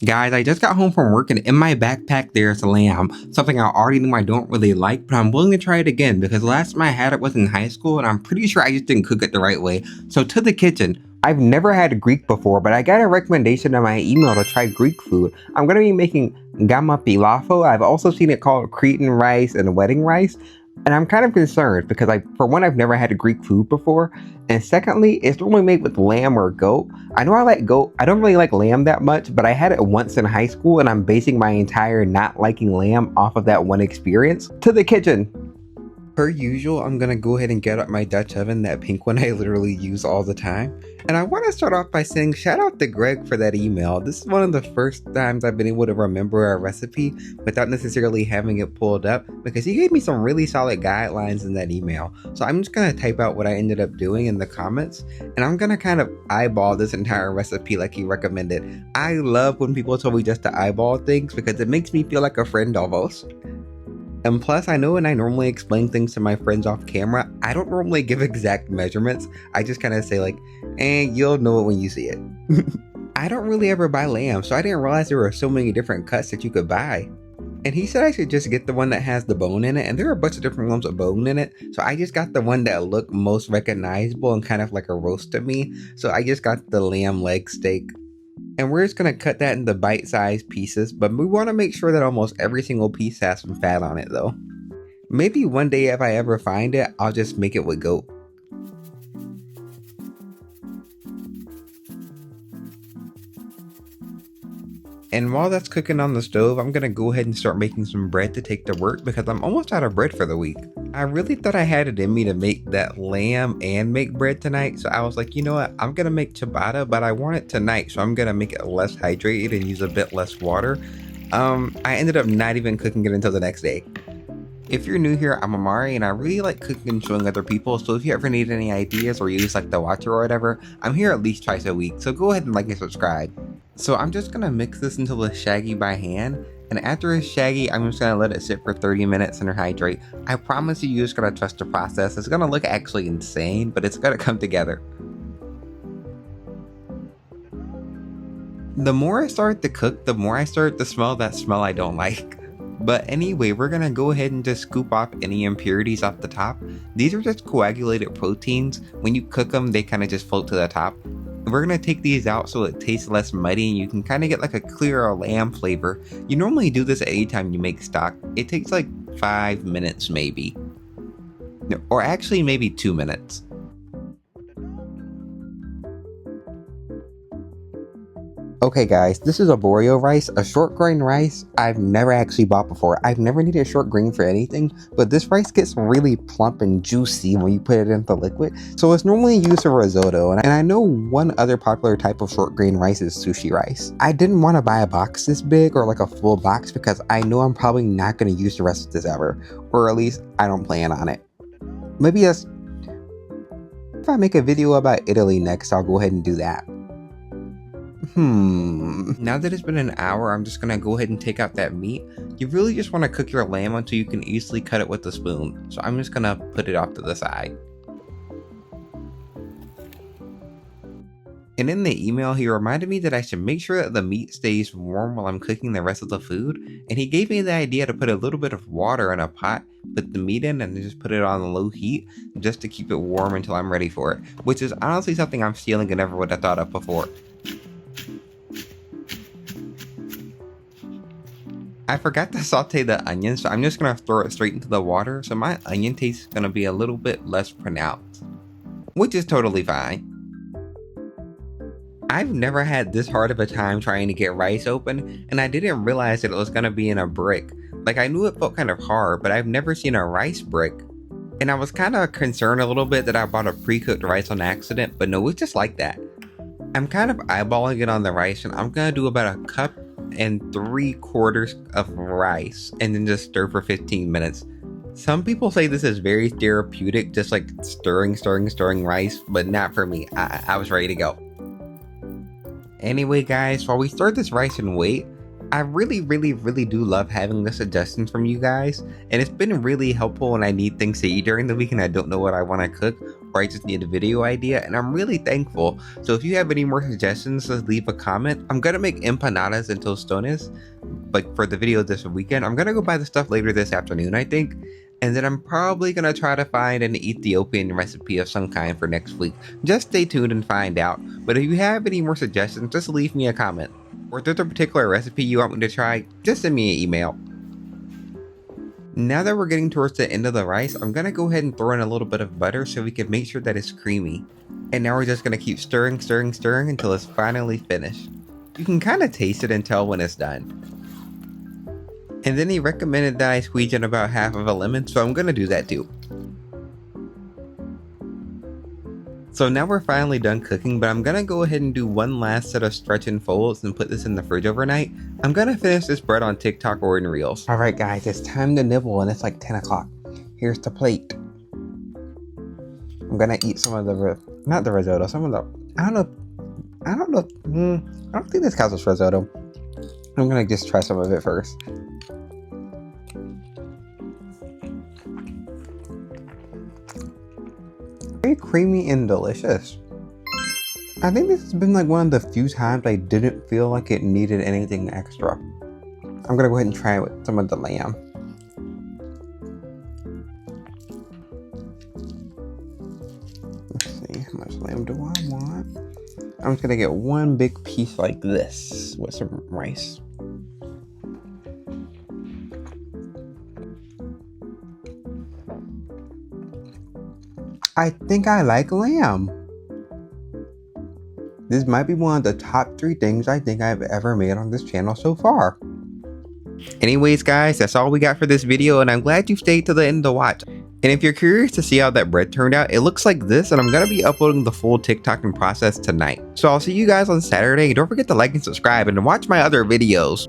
Guys, I just got home from work and in my backpack there's lamb, something I already know I don't really like, but I'm willing to try it again because last time I had it was in high school and I'm pretty sure I just didn't cook it the right way. So to the kitchen. I've never had Greek before, but I got a recommendation in my email to try Greek food. I'm going to be making gamma pilafo. I've also seen it called Cretan rice and wedding rice. And I'm kind of concerned because for one, I've never had Greek food before. And secondly, it's normally made with lamb or goat. I know I like goat. I don't really like lamb that much, but I had it once in high school and I'm basing my entire not liking lamb off of that one experience. To the kitchen. Per usual, I'm gonna go ahead and get up my Dutch oven, that pink one I literally use all the time. And I want to start off by saying shout out to Greg for that email. This is one of the first times I've been able to remember a recipe without necessarily having it pulled up because he gave me some really solid guidelines in that email. So I'm just gonna type out what I ended up doing in the comments and I'm gonna kind of eyeball this entire recipe like he recommended. I love when people tell me just to eyeball things because it makes me feel like a friend almost. And plus, I know when I normally explain things to my friends off camera, I don't normally give exact measurements. I just kind of say like, you'll know it when you see it. I don't really ever buy lamb, so I didn't realize there were so many different cuts that you could buy. And he said I should just get the one that has the bone in it, and there are a bunch of different ones with bone in it. So I just got the one that looked most recognizable and kind of like a roast to me. So I just got the lamb leg steak. And we're just going to cut that into bite-sized pieces, but we want to make sure that almost every single piece has some fat on it though. Maybe one day if I ever find it, I'll just make it with goat. And while that's cooking on the stove, I'm going to go ahead and start making some bread to take to work because I'm almost out of bread for the week. I really thought I had it in me to make that lamb and make bread tonight. So I was like, you know what? I'm going to make ciabatta, but I want it tonight. So I'm going to make it less hydrated and use a bit less water. I ended up not even cooking it until the next day. If you're new here, I'm Amari and I really like cooking and showing other people, so if you ever need any ideas or you just like to watch it or whatever, I'm here at least twice a week, so go ahead and like and subscribe. So I'm just gonna mix this until it's shaggy by hand, and after it's shaggy, I'm just gonna let it sit for 30 minutes and rehydrate. I promise you're just gonna trust the process. It's gonna look actually insane, but it's gonna come together. The more I start to cook, the more I start to smell that smell I don't like. But anyway, we're gonna go ahead and just scoop off any impurities off the top. These are just coagulated proteins. When you cook them, they kind of just float to the top. We're gonna take these out so it tastes less muddy and you can kind of get like a clearer lamb flavor. You normally do this anytime you make stock. It takes like 5 minutes maybe. Or actually maybe 2 minutes. Okay guys, this is arborio rice, a short grain rice I've never actually bought before. I've never needed short grain for anything, but this rice gets really plump and juicy when you put it into liquid. So it's normally used for risotto, and I know one other popular type of short grain rice is sushi rice. I didn't want to buy a box this big or like a full box because I know I'm probably not going to use the rest of this ever, or at least I don't plan on it. Maybe if I make a video about Italy next, I'll go ahead and do that. Now that it's been an hour, I'm just gonna go ahead and take out that meat. You really just want to cook your lamb until you can easily cut it with a spoon. So I'm just gonna put it off to the side. And in the email, he reminded me that I should make sure that the meat stays warm while I'm cooking the rest of the food. And he gave me the idea to put a little bit of water in a pot, put the meat in, and then just put it on low heat just to keep it warm until I'm ready for it. Which is honestly something I'm stealing and never would have thought of before. I forgot to saute the onion, so I'm just going to throw it straight into the water, so my onion taste is going to be a little bit less pronounced. Which is totally fine. I've never had this hard of a time trying to get rice open, and I didn't realize that it was going to be in a brick. Like, I knew it felt kind of hard, but I've never seen a rice brick. And I was kind of concerned a little bit that I bought a pre-cooked rice on accident, but no, it's just like that. I'm kind of eyeballing it on the rice, and I'm going to do about 1 cup and 3/4 of rice and then just stir for 15 minutes. Some people say this is very therapeutic, just like stirring rice, but not for me. I was ready to go. Anyway guys, while we stir this rice and wait, I really do love having the suggestions from you guys, and it's been really helpful when I need things to eat during the week and I don't know what I want to cook, where I just need a video idea, and I'm really thankful. So if you have any more suggestions, just leave a comment. I'm gonna make empanadas and tostones, like for the video this weekend. I'm gonna go buy the stuff later this afternoon, I think. And then I'm probably gonna try to find an Ethiopian recipe of some kind for next week. Just stay tuned and find out. But if you have any more suggestions, just leave me a comment. Or if there's a particular recipe you want me to try, just send me an email. Now that we're getting towards the end of the rice, I'm gonna go ahead and throw in a little bit of butter so we can make sure that it's creamy. And now we're just gonna keep stirring until it's finally finished. You can kind of taste it and tell when it's done. And then he recommended that I squeeze in about half of a lemon, so I'm gonna do that too. So now we're finally done cooking, but I'm gonna go ahead and do one last set of stretch and folds and put this in the fridge overnight. I'm gonna finish this bread on TikTok or in Reels. Alright guys, it's time to nibble and it's like 10 o'clock. Here's the plate. I'm gonna eat some of the, not the risotto, some of the, I don't think this counts as risotto. I'm gonna just try some of it first. Very creamy and delicious. I think this has been like one of the few times I didn't feel like it needed anything extra. I'm gonna go ahead and try it with some of the lamb. Let's see, how much lamb do I want? I'm just gonna get one big piece like this with some rice. I think I like lamb. This might be one of the top 3 things I think I've ever made on this channel so far. Anyways guys, that's all we got for this video, and I'm glad you stayed to the end to watch. And if you're curious to see how that bread turned out, it looks like this, and I'm gonna be uploading the full TikTok process tonight. So I'll see you guys on Saturday. Don't forget to like and subscribe and to watch my other videos.